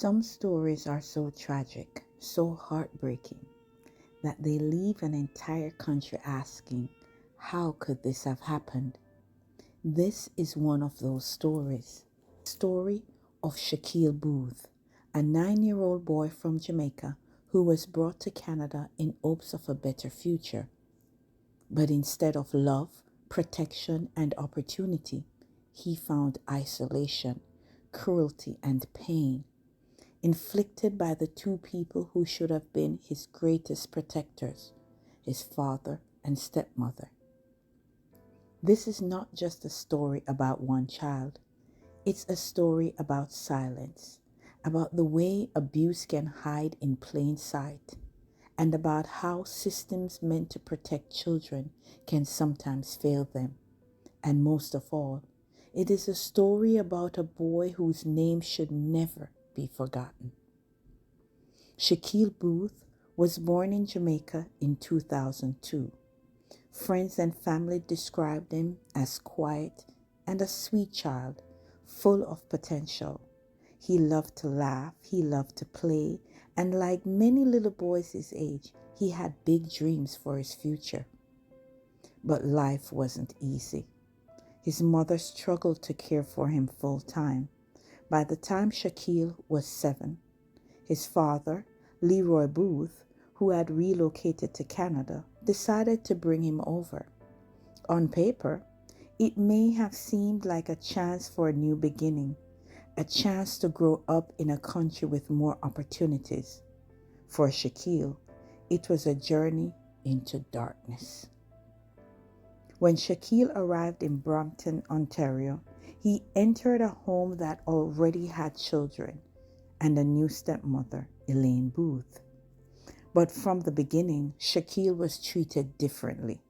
Some stories are so tragic, so heartbreaking, that they leave an entire country asking, how could this have happened? This is one of those stories. The story of Shakeil Boothe, a 9-year-old boy from Jamaica who was brought to Canada in hopes of a better future. But instead of love, protection, and opportunity, he found isolation, cruelty, and pain, inflicted by the two people who should have been his greatest protectors, his father and stepmother. This is not just a story about one child. It's a story about silence, about the way abuse can hide in plain sight, and about how systems meant to protect children can sometimes fail them. And most of all, it is a story about a boy whose name should never be forgotten. Shakeil Boothe was born in Jamaica in 2002. Friends and family described him as quiet and a sweet child, full of potential. He loved to laugh, he loved to play, and like many little boys his age, he had big dreams for his future. But life wasn't easy. His mother struggled to care for him full time. By the time Shakeil was 7, his father, Leroy Boothe, who had relocated to Canada, decided to bring him over. On paper, it may have seemed like a chance for a new beginning, a chance to grow up in a country with more opportunities. For Shakeil, it was a journey into darkness. When Shakeil arrived in Brampton, Ontario, he entered a home that already had children and a new stepmother, Elaine Boothe. But from the beginning, Shakeil was treated differently.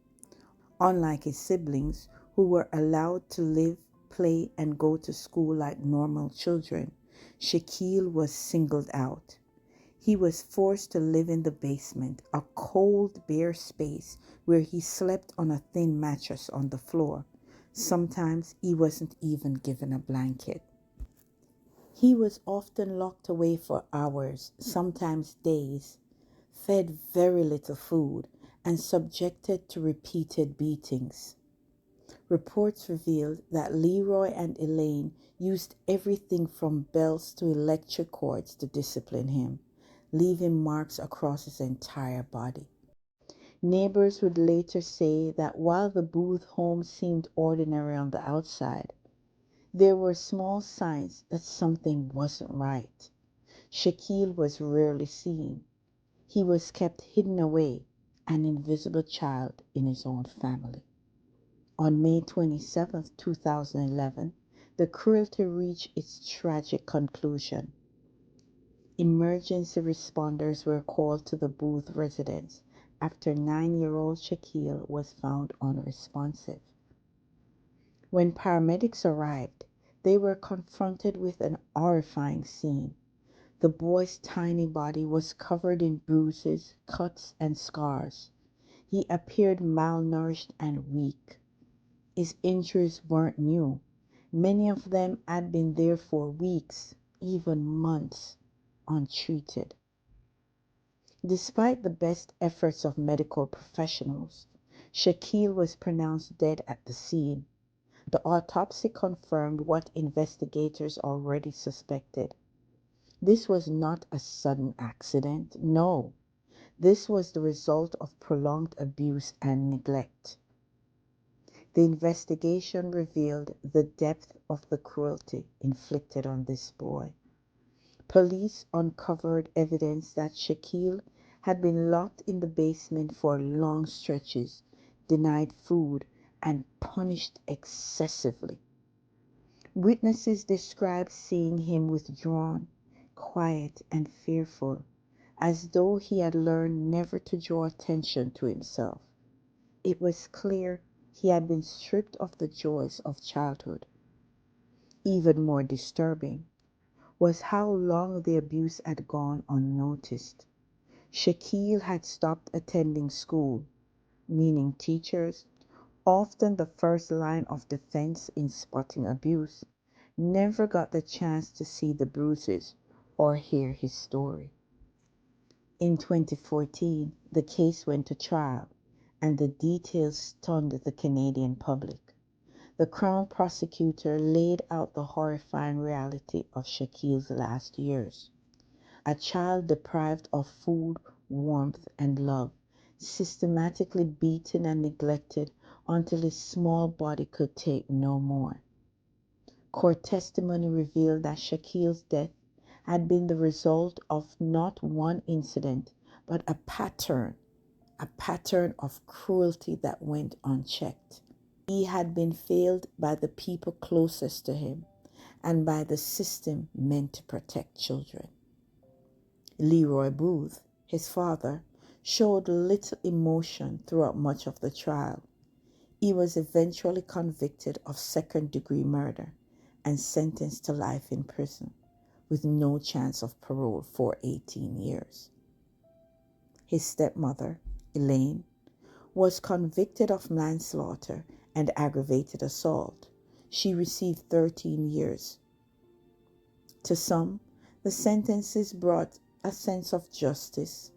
Unlike his siblings, who were allowed to live, play, and go to school like normal children, Shakeil was singled out. He was forced to live in the basement, a cold, bare space where he slept on a thin mattress on the floor. Sometimes he wasn't even given a blanket. He was often locked away for hours, sometimes days, fed very little food, and subjected to repeated beatings. Reports revealed that Leroy and Elaine used everything from belts to electric cords to discipline him, leaving marks across his entire body. Neighbors would later say that while the Boothe home seemed ordinary on the outside, there were small signs that something wasn't right. Shakeil was rarely seen. He was kept hidden away, an invisible child in his own family. On May 27, 2011, the cruelty reached its tragic conclusion. Emergency responders were called to the Boothe residence after 9-year-old Shakeil was found unresponsive. When paramedics arrived, they were confronted with an horrifying scene. The boy's tiny body was covered in bruises, cuts, and scars. He appeared malnourished and weak. His injuries weren't new. Many of them had been there for weeks, even months, untreated. Despite the best efforts of medical professionals, Shakeil was pronounced dead at the scene. The autopsy confirmed what investigators already suspected. This was not a sudden accident. No, this was the result of prolonged abuse and neglect. The investigation revealed the depth of the cruelty inflicted on this boy. Police uncovered evidence that Shakeil had been locked in the basement for long stretches, denied food, and punished excessively. Witnesses described seeing him withdrawn, quiet, and fearful, as though he had learned never to draw attention to himself. It was clear he had been stripped of the joys of childhood. Even more disturbing was how long the abuse had gone unnoticed. Shakeil had stopped attending school, meaning teachers, often the first line of defense in spotting abuse, never got the chance to see the bruises or hear his story. In 2014, the case went to trial, and the details stunned the Canadian public. The Crown prosecutor laid out the horrifying reality of Shakeil's last years. A child deprived of food, warmth, and love, systematically beaten and neglected until his small body could take no more. Court testimony revealed that Shakeil's death had been the result of not one incident, but a pattern of cruelty that went unchecked. He had been failed by the people closest to him and by the system meant to protect children. Leroy Boothe, his father, showed little emotion throughout much of the trial. He was eventually convicted of second-degree murder and sentenced to life in prison with no chance of parole for 18 years. His stepmother, Elaine, was convicted of manslaughter and aggravated assault. She received 13 years. To some, the sentences brought a sense of justice,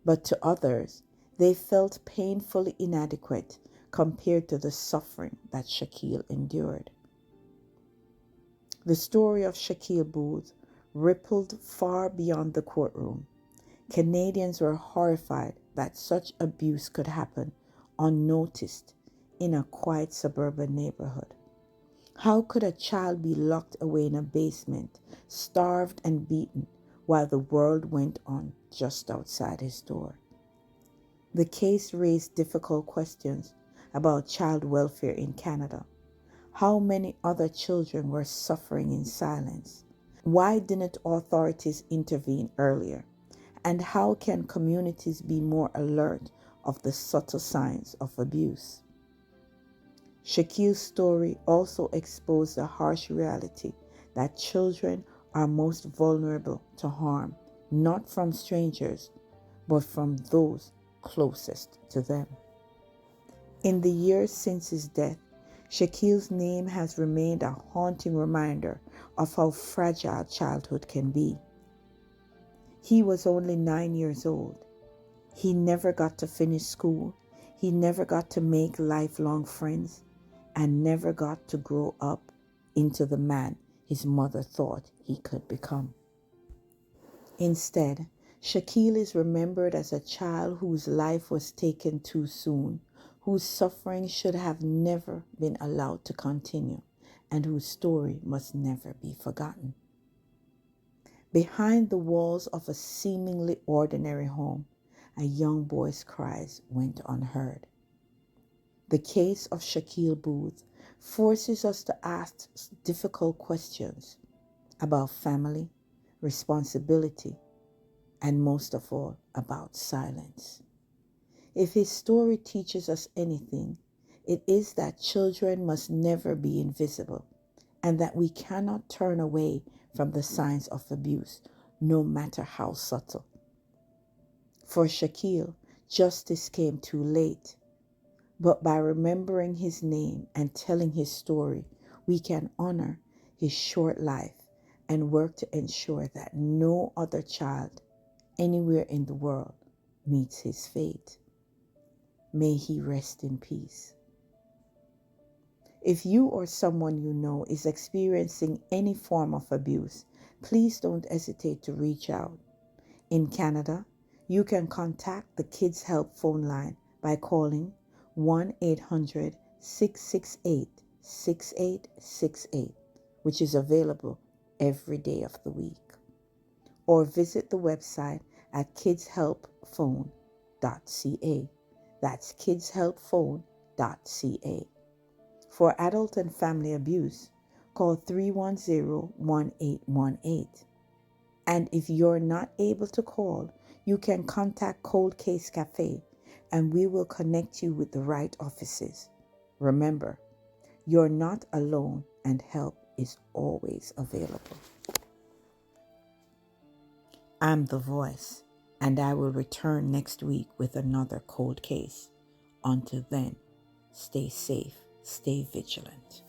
but to others, they felt painfully inadequate compared to the suffering that Shakeil endured. The story of Shakeil Boothe rippled far beyond the courtroom. Canadians were horrified that such abuse could happen unnoticed in a quiet suburban neighborhood. How could a child be locked away in a basement, starved and beaten, while the world went on just outside his door? The case raised difficult questions about child welfare in Canada. How many other children were suffering in silence? Why didn't authorities intervene earlier? And how can communities be more alert of the subtle signs of abuse? Shakeil's story also exposed the harsh reality that children are most vulnerable to harm, not from strangers, but from those closest to them. In the years since his death, Shakeil's name has remained a haunting reminder of how fragile childhood can be. He was only 9 years old. He never got to finish school. He never got to make lifelong friends and never got to grow up into the man his mother thought he could become. Instead, Shakeil is remembered as a child whose life was taken too soon, whose suffering should have never been allowed to continue, and whose story must never be forgotten. Behind the walls of a seemingly ordinary home, a young boy's cries went unheard. The case of Shakeil Boothe forces us to ask difficult questions about family, responsibility, and most of all, about silence. If his story teaches us anything, it is that children must never be invisible and that we cannot turn away from the signs of abuse, no matter how subtle. For Shakeil, justice came too late, but by remembering his name and telling his story, we can honor his short life and work to ensure that no other child anywhere in the world meets his fate. May he rest in peace. If you or someone you know is experiencing any form of abuse, please don't hesitate to reach out. In Canada, you can contact the Kids Help phone line by calling 1-800-668-6868, which is available every day of the week. Or visit the website at kidshelpphone.ca. That's kidshelpphone.ca. For adult and family abuse, call 310-1818. And if you're not able to call, you can contact Cold Case Cafe and we will connect you with the right offices. Remember, you're not alone and help is always available. I'm the voice, and I will return next week with another cold case. Until then, stay safe, stay vigilant.